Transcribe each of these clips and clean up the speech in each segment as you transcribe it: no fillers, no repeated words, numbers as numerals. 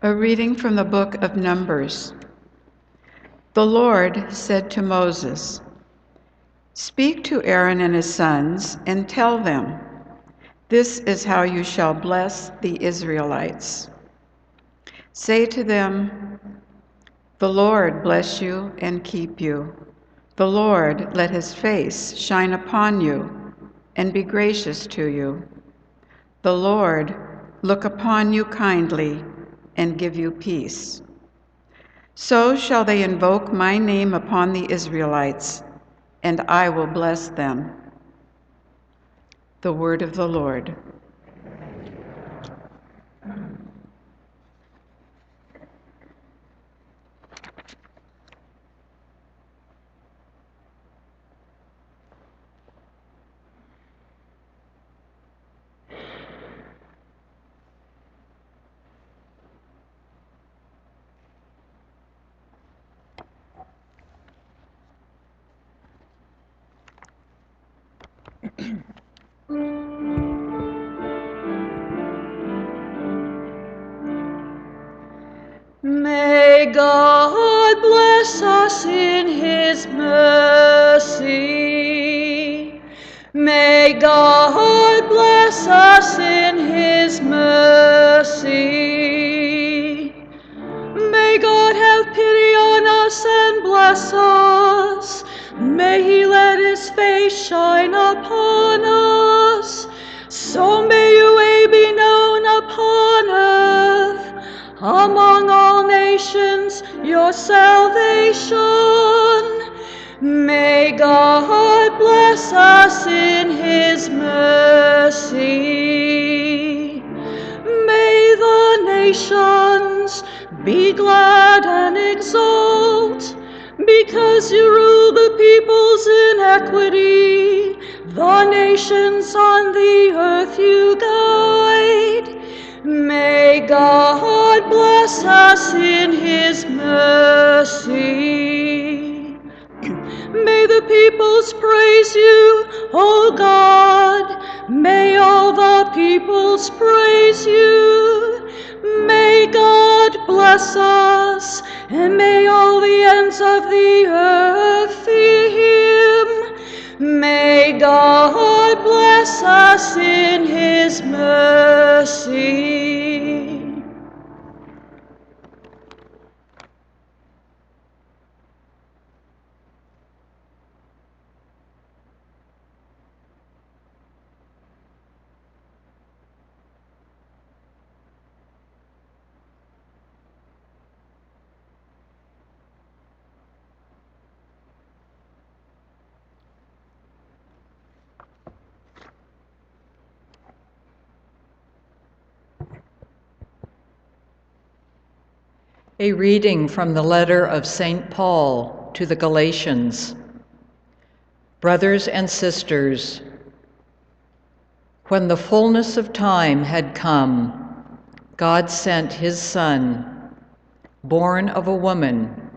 A reading from the book of Numbers. The Lord said to Moses, "Speak to Aaron and his sons and tell them, 'This is how you shall bless the Israelites. Say to them, the Lord bless you and keep you. The Lord let his face shine upon you and be gracious to you. The Lord look upon you kindly and give you peace. So shall they invoke my name upon the Israelites, and I will bless them.'" The word of the Lord. May God bless us in his mercy. May God bless us in his mercy. May God have pity on us and bless us. May he let his face shine upon us. So may your way be known upon earth, among all nations your salvation. May God bless us in his mercy. May the nations be glad and exult, because you rule the peoples in equity. The nations on the earth you guide. May God bless us in his mercy. May the peoples praise you, O God. May all the peoples praise you. May God bless us, and may all the ends of the earth fear him. May God bless us in his mercy. A reading from the letter of St. Paul to the Galatians. Brothers and sisters, when the fullness of time had come, God sent his Son, born of a woman,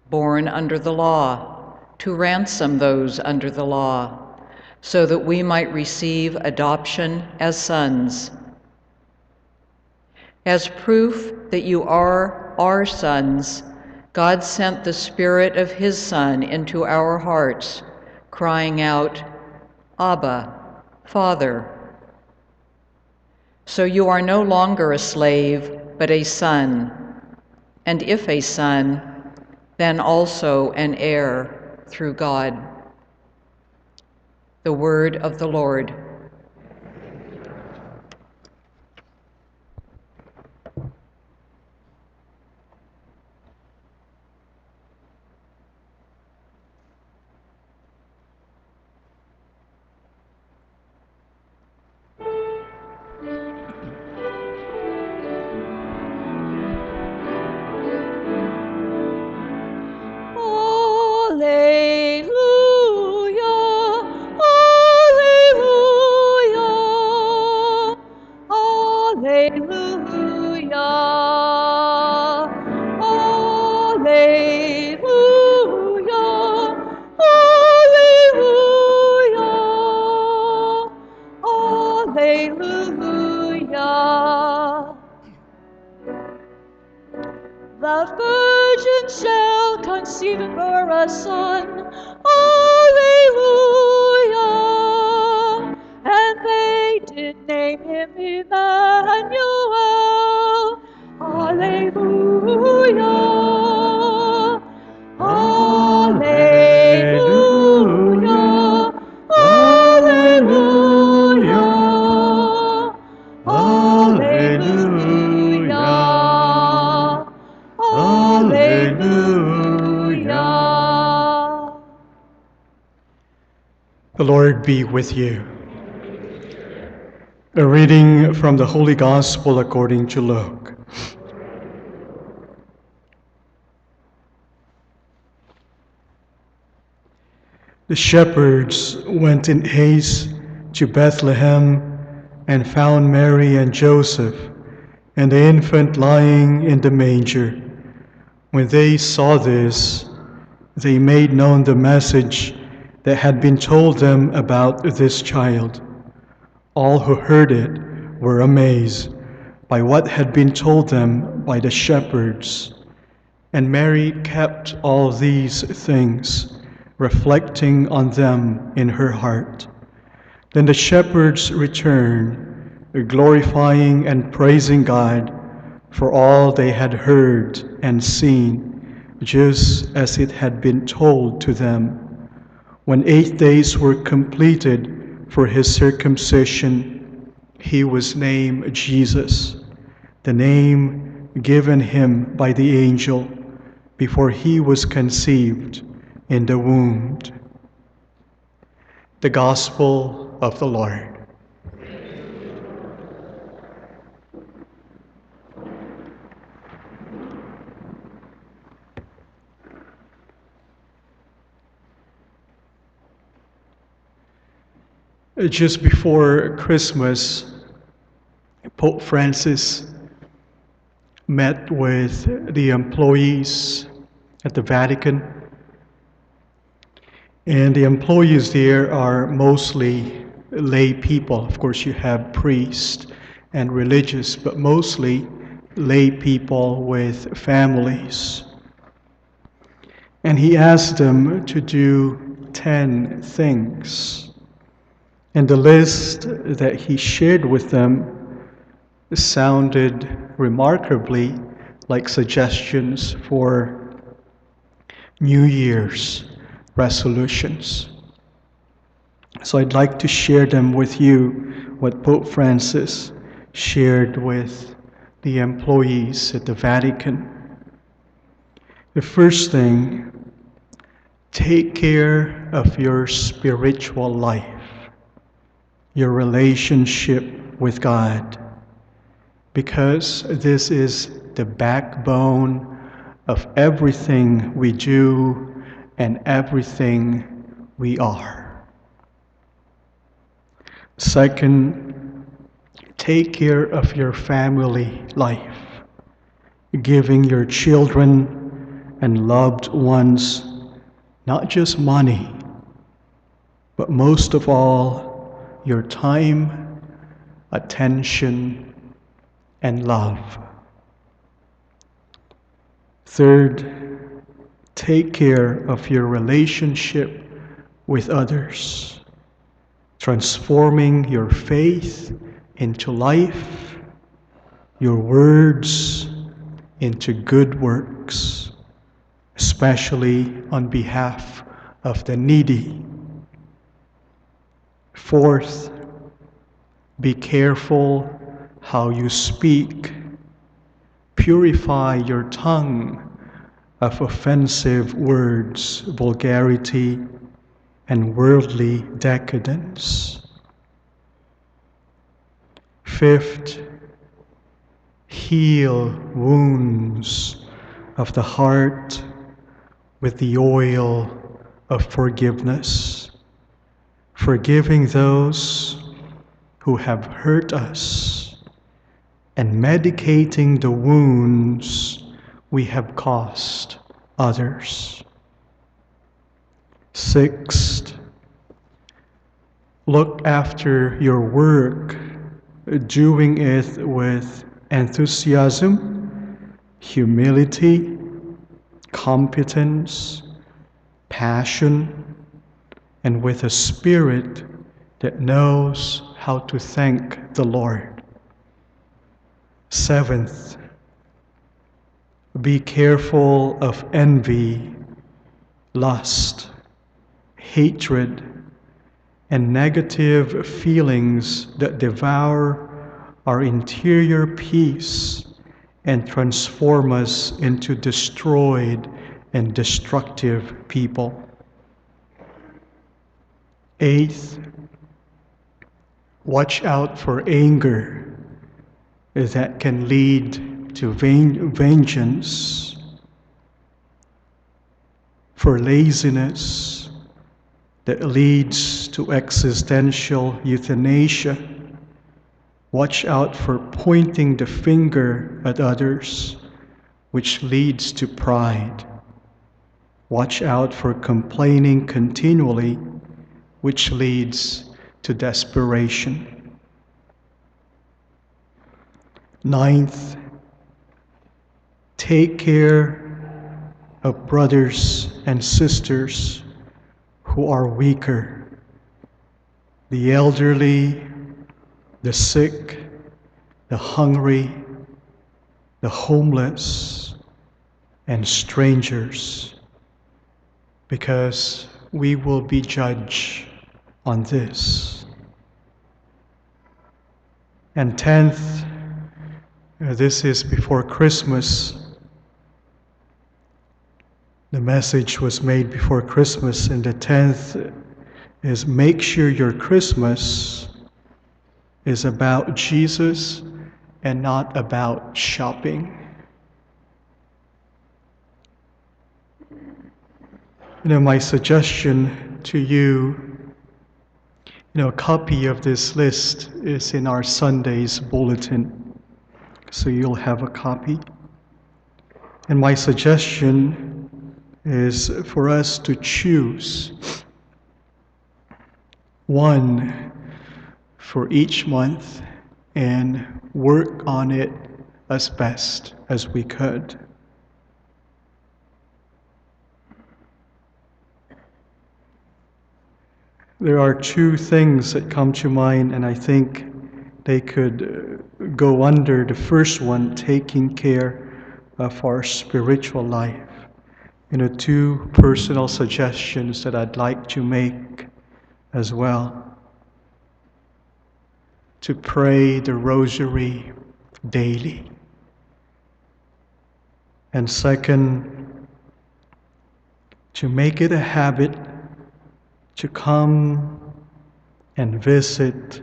born under the law, to ransom those under the law, so that we might receive adoption as sons. As proof that you are our sons, God sent the Spirit of his Son into our hearts, crying out, "Abba, Father." So you are no longer a slave, but a son, and if a son, then also an heir through God. The word of the Lord. Alleluia, alleluia. The virgin shall conceive and bear a son. Alleluia. And they did name him Emmanuel. Alleluia. Alleluia. Alleluia. Alleluia. Alleluia. The Lord be with you. A reading from the Holy Gospel according to Luke. The shepherds went in haste to Bethlehem and found Mary and Joseph and the infant lying in the manger. When they saw this, they made known the message that had been told them about this child. All who heard it were amazed by what had been told them by the shepherds. And Mary kept all these things, reflecting on them in her heart. Then the shepherds returned, glorifying and praising God for all they had heard and seen, just as it had been told to them. When 8 days were completed for his circumcision, he was named Jesus, the name given him by the angel before he was conceived in the womb. The Gospel of the Lord. Just before Christmas, Pope Francis met with the employees at the Vatican. And the employees there are mostly lay people. Of course, you have priests and religious, but mostly lay people with families. And he asked them to do 10 things. And the list that he shared with them sounded remarkably like suggestions for New Year's resolutions. So I'd like to share them with you, what Pope Francis shared with the employees at the Vatican. The first thing, take care of your spiritual life, your relationship with God, because this is the backbone of everything we do and everything we are. Second, take care of your family life, giving your children and loved ones not just money, but most of all, your time, attention, and love. Third, take care of your relationship with others, transforming your faith into life, your words into good works, especially on behalf of the needy. Fourth, be careful how you speak. Purify your tongue of offensive words, vulgarity, and worldly decadence. Fifth, heal wounds of the heart with the oil of forgiveness, forgiving those who have hurt us and medicating the wounds we have caused others. Sixth, look after your work, doing it with enthusiasm, humility, competence, passion, and with a spirit that knows how to thank the Lord. Seventh, be careful of envy, lust, hatred, and negative feelings that devour our interior peace and transform us into destroyed and destructive people. Eighth, watch out for anger that can lead to vengeance, for laziness that leads to existential euthanasia. Watch out for pointing the finger at others, which leads to pride. Watch out for complaining continually, which leads to desperation. Ninth, take care of brothers and sisters who are weaker, the elderly, the sick, the hungry, the homeless, and strangers, because we will be judged on this. And 10th, this is before Christmas. The message was made before Christmas, and the 10th is make sure your Christmas is about Jesus and not about shopping. My suggestion to you, a copy of this list is in our Sunday's bulletin, so you'll have a copy. And my suggestion is for us to choose one for each month and work on it as best as we could. There are two things that come to mind, and I think they could go under the first one, taking care of our spiritual life. Two personal suggestions that I'd like to make as well. To pray the Rosary daily. And second, to make it a habit to come and visit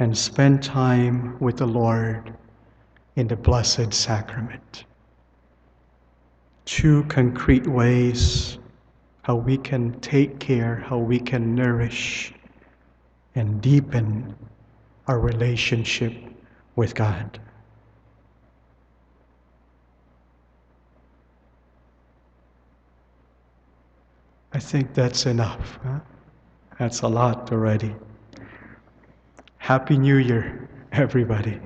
and spend time with the Lord in the Blessed Sacrament. Two concrete ways how we can take care, how we can nourish and deepen our relationship with God. I think that's enough. Huh? That's a lot already. Happy New Year, everybody.